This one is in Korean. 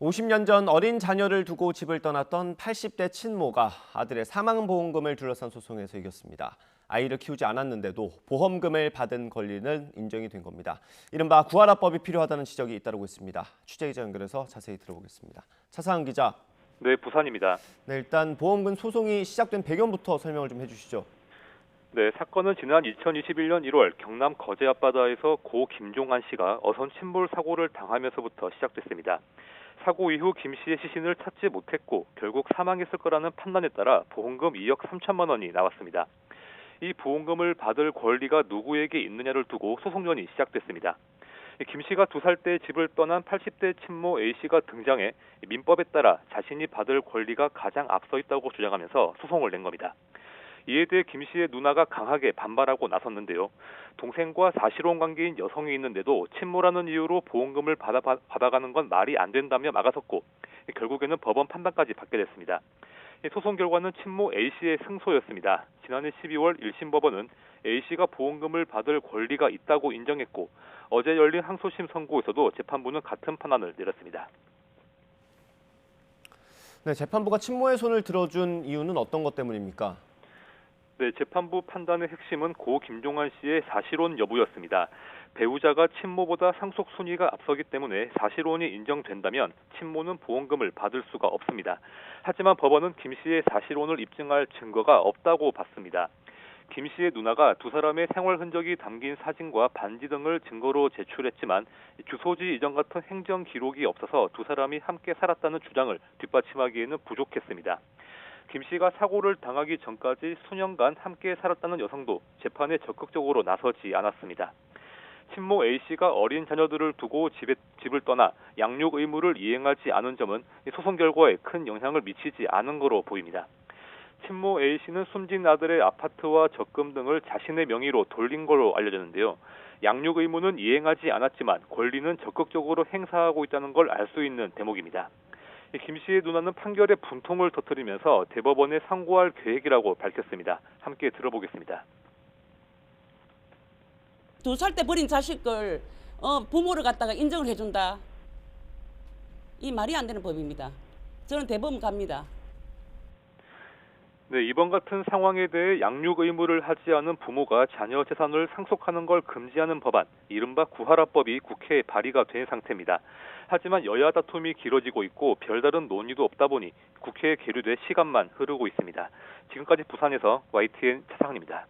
50년 전 어린 자녀를 두고 집을 떠났던 80대 친모가 아들의 사망보험금을 둘러싼 소송에서 이겼습니다. 아이를 키우지 않았는데도 보험금을 받은 권리는 인정이 된 겁니다. 이른바 구하라법이 필요하다는 지적이 잇따르고 있습니다. 취재기자 연결해서 자세히 들어보겠습니다. 차상은 기자. 네, 부산입니다. 네, 일단 보험금 소송이 시작된 배경부터 설명을 좀 해주시죠. 네, 사건은 지난 2021년 1월 경남 거제 앞바다에서 고 김종한 씨가 어선 침몰 사고를 당하면서부터 시작됐습니다. 사고 이후 김 씨의 시신을 찾지 못했고 결국 사망했을 거라는 판단에 따라 보험금 2억 3천만 원이 나왔습니다. 이 보험금을 받을 권리가 누구에게 있느냐를 두고 소송전이 시작됐습니다. 김 씨가 2살 때 집을 떠난 80대 친모 A 씨가 등장해 민법에 따라 자신이 받을 권리가 가장 앞서 있다고 주장하면서 소송을 낸 겁니다. 이에 대해 김 씨의 누나가 강하게 반발하고 나섰는데요. 동생과 사실혼 관계인 여성이 있는데도 친모라는 이유로 보험금을 받아가는 건 말이 안 된다며 막아섰고 결국에는 법원 판단까지 받게 됐습니다. 소송 결과는 친모 A 씨의 승소였습니다. 지난해 12월 1심 법원은 A 씨가 보험금을 받을 권리가 있다고 인정했고 어제 열린 항소심 선고에서도 재판부는 같은 판단을 내렸습니다. 네, 재판부가 친모의 손을 들어준 이유는 어떤 것 때문입니까? 네, 재판부 판단의 핵심은 고 김종한 씨의 사실혼 여부였습니다. 배우자가 친모보다 상속 순위가 앞서기 때문에 사실혼이 인정된다면 친모는 보험금을 받을 수가 없습니다. 하지만 법원은 김 씨의 사실혼을 입증할 증거가 없다고 봤습니다. 김 씨의 누나가 두 사람의 생활 흔적이 담긴 사진과 반지 등을 증거로 제출했지만 주소지 이전 같은 행정 기록이 없어서 두 사람이 함께 살았다는 주장을 뒷받침하기에는 부족했습니다. 김 씨가 사고를 당하기 전까지 수년간 함께 살았다는 여성도 재판에 적극적으로 나서지 않았습니다. 친모 A 씨가 어린 자녀들을 두고 집을 떠나 양육 의무를 이행하지 않은 점은 소송 결과에 큰 영향을 미치지 않은 거로 보입니다. 친모 A 씨는 숨진 아들의 아파트와 적금 등을 자신의 명의로 돌린 걸로 알려졌는데요. 양육 의무는 이행하지 않았지만 권리는 적극적으로 행사하고 있다는 걸 알 수 있는 대목입니다. 김 씨의 누나는 판결에 분통을 터뜨리면서 대법원에 상고할 계획이라고 밝혔습니다. 함께 들어보겠습니다. 2살 때 버린 자식을 부모를 갖다가 인정을 해준다. 이 말이 안 되는 법입니다. 저는 대법원 갑니다. 네, 이번 같은 상황에 대해 양육 의무를 하지 않은 부모가 자녀 재산을 상속하는 걸 금지하는 법안, 이른바 구하라법이 국회에 발의가 된 상태입니다. 하지만 여야 다툼이 길어지고 있고 별다른 논의도 없다 보니 국회에 계류돼 시간만 흐르고 있습니다. 지금까지 부산에서 YTN 차상입니다.